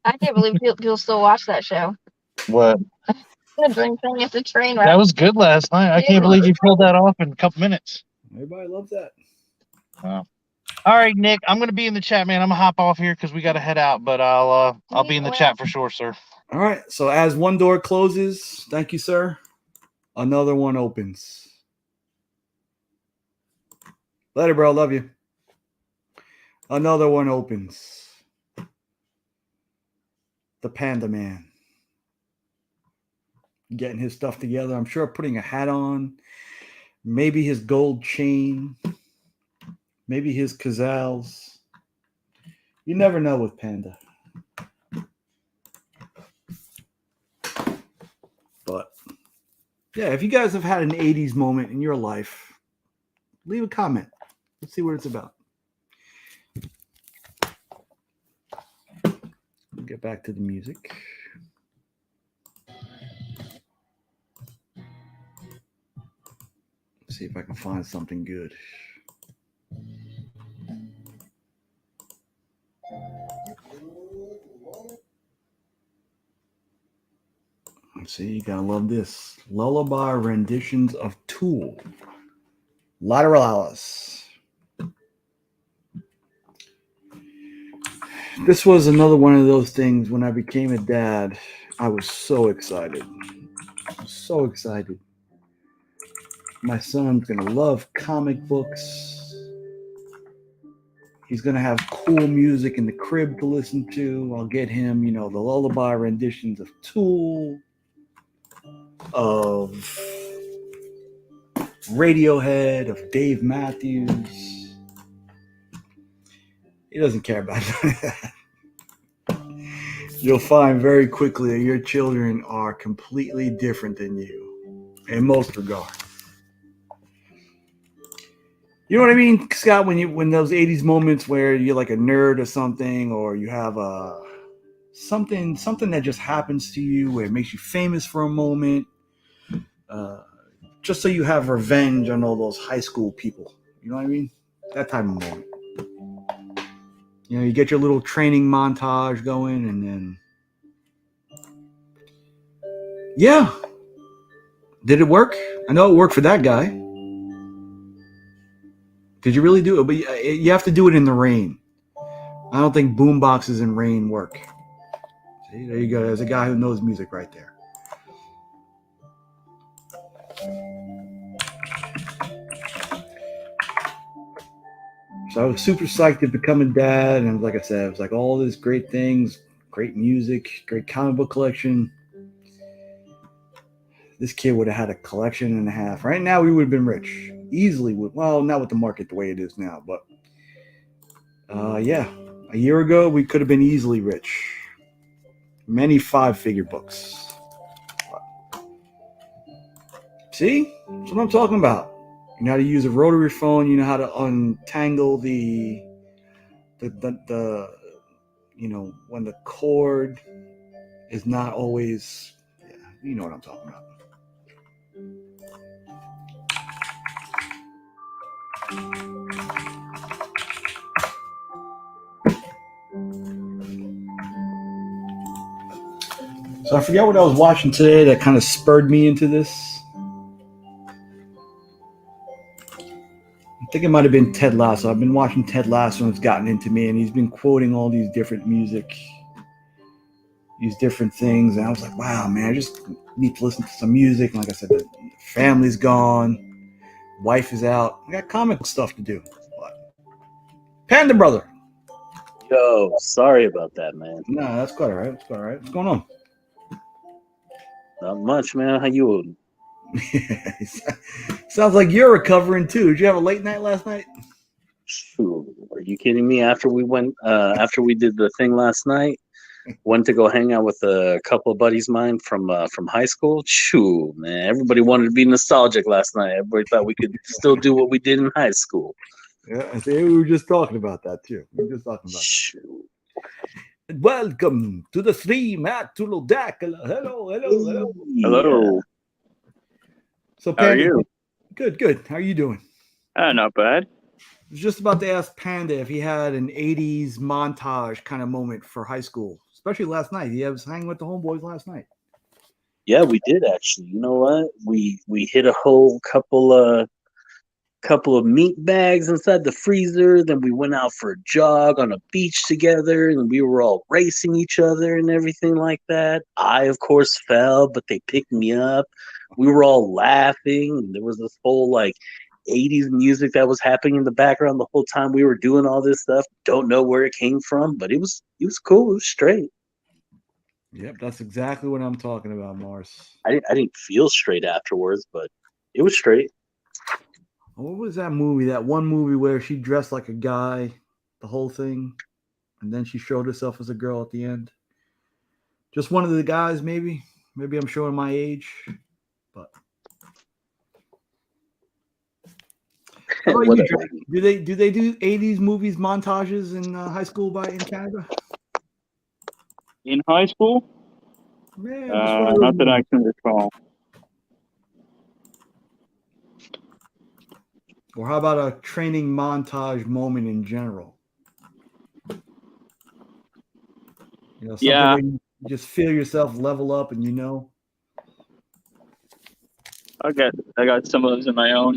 [SPEAKER 8] I can't believe people still watch that show.
[SPEAKER 7] What?
[SPEAKER 8] The drink thing is a train wreck.
[SPEAKER 7] That was good last night. I can't believe you pulled that off in a couple minutes.
[SPEAKER 1] Everybody loves that.
[SPEAKER 7] Wow. All right, Nick, I'm going to be in the chat, man. I'm going to hop off here because we got to head out, but I'll be in the chat for sure, sir.
[SPEAKER 1] All right. So as one door closes, thank you, sir. Another one opens. Later, bro. Love you. Another one opens. The Panda Man. Getting his stuff together. I'm sure putting a hat on. Maybe his gold chain. Maybe his Cazals. You never know with Panda. But yeah, if you guys have had an 80s moment in your life, leave a comment. Let's see what it's about. We'll get back to the music. Let's see if I can find something good. Let's see, you gotta love this. Lullaby renditions of Tool. Lateralis. This was another one of those things when I became a dad. I was so excited. So excited. My son's going to love comic books. He's going to have cool music in the crib to listen to. I'll get him, the lullaby renditions of Tool, of Radiohead, of Dave Matthews. He doesn't care about that. You'll find very quickly that your children are completely different than you in most regards. You know what I mean, Scott? When those '80s moments where you're like a nerd or something, or you have a something that just happens to you where it makes you famous for a moment, uh, just so you have revenge on all those high school people. You know what I mean? That type of moment. You know, you get your little training montage going, and then yeah, did it work? I know it worked for that guy. Did you really do it? But you have to do it in the rain. I don't think boom boxes in rain work. See, there you go. There's a guy who knows music right there. So I was super psyched to become a dad, and like I said, it was like all these great things, great music, great comic book collection. This kid would have had a collection and a half. Right now, we would have been rich easily. Well, not with the market the way it is now, but yeah, a year ago we could have been easily rich. Many 5-figure books. See, that's what I'm talking about. You know how to use a rotary phone. You know how to untangle the you know, when the cord is not always, yeah, you know what I'm talking about. So I forget what I was watching today that kind of spurred me into this. I think it might have been Ted Lasso. I've been watching Ted Lasso and it's gotten into me, and he's been quoting all these different music, these different things, and I was like, wow, man, I just need to listen to some music. And like I said, the family's gone, wife is out, I got comic stuff to do. But Panda Brother.
[SPEAKER 9] Yo, sorry about that, man.
[SPEAKER 1] No, that's quite all right. That's quite all right. What's going on?
[SPEAKER 9] Not much, man. How you?
[SPEAKER 1] Sounds like you're recovering too. Did you have a late night last night?
[SPEAKER 9] Shoot, are you kidding me? After we did the thing last night, went to go hang out with a couple of buddies of mine from high school. Shoot, man, everybody wanted to be nostalgic last night. Everybody thought we could still do what we did in high school.
[SPEAKER 1] Yeah, I see. We were just talking about that too.
[SPEAKER 9] Shoot.
[SPEAKER 1] Welcome to the stream at Tulodacula. Hello.
[SPEAKER 10] Hello.
[SPEAKER 1] So,
[SPEAKER 10] How are
[SPEAKER 1] Panda,
[SPEAKER 10] you?
[SPEAKER 1] Good. How are you doing?
[SPEAKER 10] Not bad.
[SPEAKER 1] I was just about to ask Panda if he had an 80s montage kind of moment for high school, especially last night. He was hanging with the homeboys last night.
[SPEAKER 9] Yeah, we did actually. You know what? We hit a whole couple of meat bags inside the freezer. Then we went out for a jog on a beach together, and we were all racing each other and everything like that. I, of course, fell, but they picked me up. We were all laughing. There was this whole like 80s music that was happening in the background the whole time we were doing all this stuff. Don't know where it came from, but it was cool. It was straight.
[SPEAKER 1] Yep, that's exactly what I'm talking about, Mars.
[SPEAKER 9] I didn't feel straight afterwards, but it was straight.
[SPEAKER 1] What was that movie? That one movie where she dressed like a guy, the whole thing, and then she showed herself as a girl at the end. Just one of the guys, maybe. Maybe I'm showing my age, but. How about you, Jack? Do they do 80s movies montages in high school in Canada?
[SPEAKER 10] In high school?
[SPEAKER 1] Man,
[SPEAKER 10] not that I can recall.
[SPEAKER 1] Or how about a training montage moment in general? You know, something where you just feel yourself level up, and you know.
[SPEAKER 10] I got some of those in my own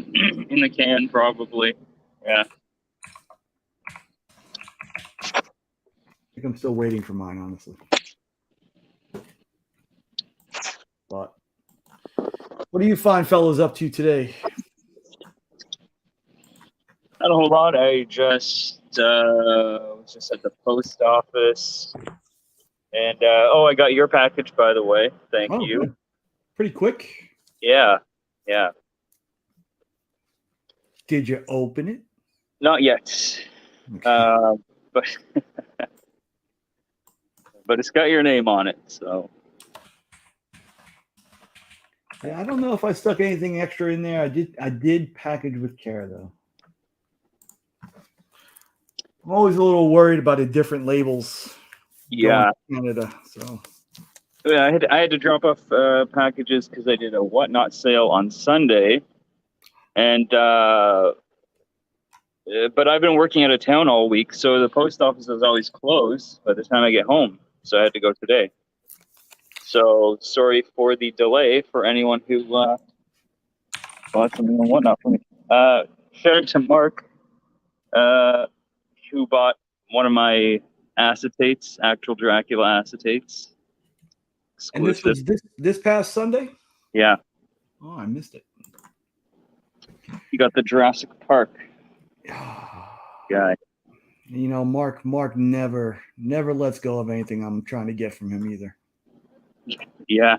[SPEAKER 10] in the can, probably. Yeah.
[SPEAKER 1] I think I'm still waiting for mine, honestly. But what do you find fellows up to today?
[SPEAKER 10] Not a whole lot. I just was just at the post office, and I got your package, by the way. Thank you.
[SPEAKER 1] Good. Pretty quick.
[SPEAKER 10] Yeah.
[SPEAKER 1] Did you open it?
[SPEAKER 10] Not yet.
[SPEAKER 1] Okay.
[SPEAKER 10] But it's got your name on it, so.
[SPEAKER 1] Yeah, I don't know if I stuck anything extra in there. I did package with care though. I'm always a little worried about the different labels
[SPEAKER 10] Yeah.
[SPEAKER 1] going to Canada. So
[SPEAKER 10] Yeah, I had to drop off packages because I did a whatnot sale on Sunday, and but I've been working out of town all week, so the post office is always closed by the time I get home. So I had to go today. So sorry for the delay for anyone who bought something on whatnot for me. Shout out to Mark, who bought one of my acetates, actual Dracula acetates.
[SPEAKER 1] and this
[SPEAKER 10] Exclusive.
[SPEAKER 1] was this past Sunday?
[SPEAKER 10] Yeah.
[SPEAKER 1] Oh, I missed it.
[SPEAKER 10] You got the Jurassic Park guy.
[SPEAKER 1] You know, Mark never lets go of anything I'm trying to get from him either.
[SPEAKER 10] Yeah.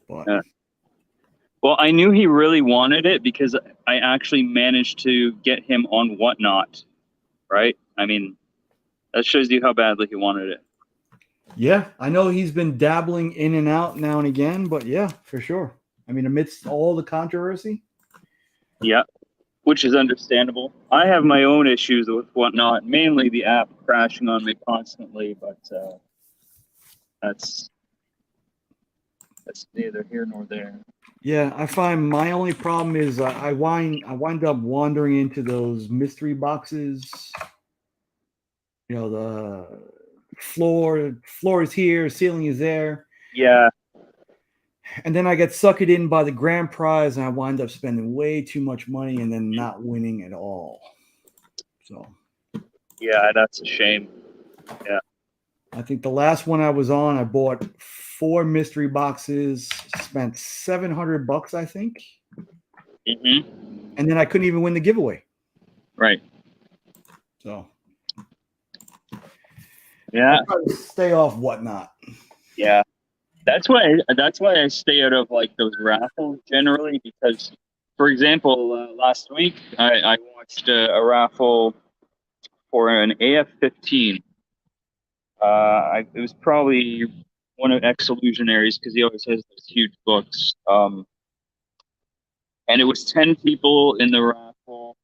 [SPEAKER 1] But
[SPEAKER 10] well, I knew he really wanted it because I actually managed to get him on whatnot, right? I mean, that shows you how badly he wanted it.
[SPEAKER 1] yeah, I know he's been dabbling in and out now and again, but yeah, for sure. I mean, amidst all the controversy.
[SPEAKER 10] Yeah, which is understandable. I have my own issues with whatnot, mainly the app crashing on me constantly, but that's neither here nor there.
[SPEAKER 1] Yeah, I find my only problem is I wind up wandering into those mystery boxes. You know, the floor is here, ceiling is there.
[SPEAKER 10] Yeah.
[SPEAKER 1] And then I get sucked in by the grand prize, and I wind up spending way too much money and then not winning at all. So
[SPEAKER 10] yeah, that's a shame. Yeah.
[SPEAKER 1] I think the last one I was on, I bought 4 mystery boxes, spent $700, I think.
[SPEAKER 10] Mm-hmm.
[SPEAKER 1] And then I couldn't even win the giveaway.
[SPEAKER 10] Right.
[SPEAKER 1] So
[SPEAKER 10] yeah,
[SPEAKER 1] I try to stay off whatnot.
[SPEAKER 10] Yeah. That's why I stay out of like those raffles generally, because, for example, last week I watched a raffle for an AF-15. It was probably one of X-Illusionaries because he always has those huge books. And it was 10 people in the raffle,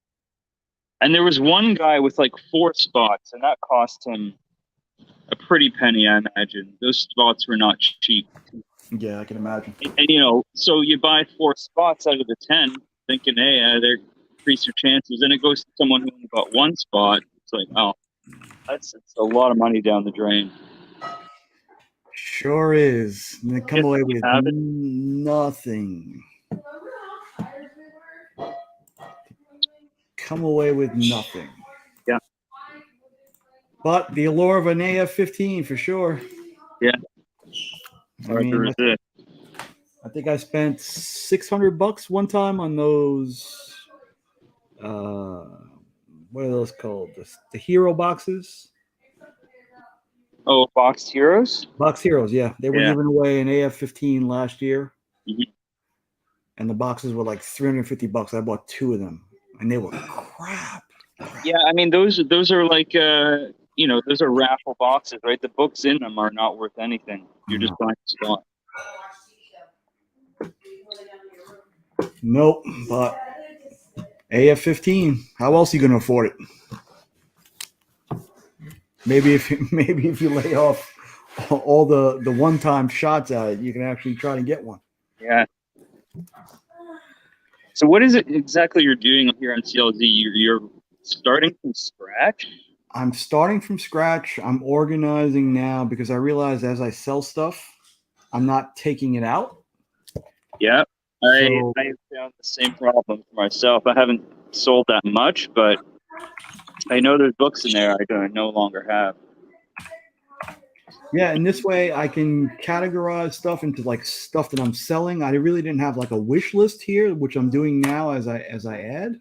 [SPEAKER 10] and there was one guy with like 4 spots, and that cost him a pretty penny, I imagine. Those spots were not cheap.
[SPEAKER 1] Yeah, I can imagine.
[SPEAKER 10] And you know, so you buy 4 spots out of the 10, thinking, hey, they increase your chances, and it goes to someone who only got 1 spot. It's like, oh, it's a lot of money down the drain.
[SPEAKER 1] Sure is. And they come away with nothing. Come away with nothing.
[SPEAKER 10] Yeah.
[SPEAKER 1] But the allure of an AF-15 for sure.
[SPEAKER 10] Yeah.
[SPEAKER 1] I mean, I think I spent $600 one time on those. What are those called? The hero boxes.
[SPEAKER 10] Oh, Boxed Heroes?
[SPEAKER 1] Box Heroes, yeah. They were giving away an AF-15 last year.
[SPEAKER 10] Mm-hmm.
[SPEAKER 1] And the boxes were like $350. I bought 2 of them. And they were crap.
[SPEAKER 10] Yeah, I mean, those are like, those are raffle boxes, right? The books in them are not worth anything. You're just buying a spot.
[SPEAKER 1] Nope, but AF-15, how else are you going to afford it? Maybe if you lay off all the one-time shots at it, you can actually try to get one.
[SPEAKER 10] Yeah. So what is it exactly you're doing here on CLZ? You're starting from scratch?
[SPEAKER 1] I'm starting from scratch. I'm organizing now because I realize as I sell stuff, I'm not taking it out.
[SPEAKER 10] Yeah, I have found the same problem for myself. I haven't sold that much, but I know there's books in there I no longer have.
[SPEAKER 1] Yeah, and this way I can categorize stuff into like stuff that I'm selling. I really didn't have like a wish list here, which I'm doing now as I add.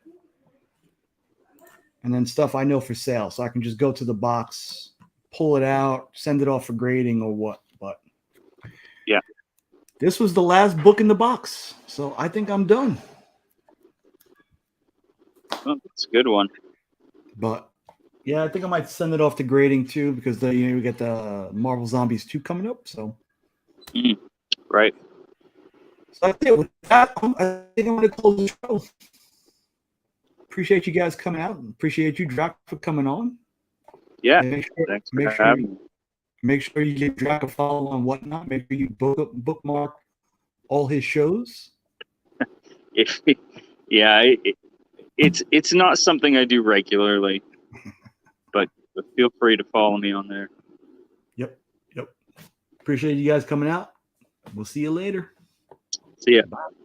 [SPEAKER 1] And then stuff I know for sale. So I can just go to the box, pull it out, send it off for grading or what. But
[SPEAKER 10] yeah,
[SPEAKER 1] this was the last book in the box. So I think I'm done.
[SPEAKER 10] Oh, that's a good one.
[SPEAKER 1] But yeah, I think I might send it off to grading too, because we get the Marvel Zombies 2 coming up. So
[SPEAKER 10] right.
[SPEAKER 1] So I think with that, I think I'm going to close the show. appreciate you guys coming out. Appreciate you, Drac, for coming on.
[SPEAKER 10] Yeah.
[SPEAKER 1] And
[SPEAKER 10] Thanks for having me.
[SPEAKER 1] Make sure you give Drac a follow on Whatnot. Make sure you bookmark all his shows.
[SPEAKER 10] It's not something I do regularly, but feel free to follow me on there.
[SPEAKER 1] Yep. Appreciate you guys coming out. We'll see you later.
[SPEAKER 10] See ya.
[SPEAKER 1] Bye.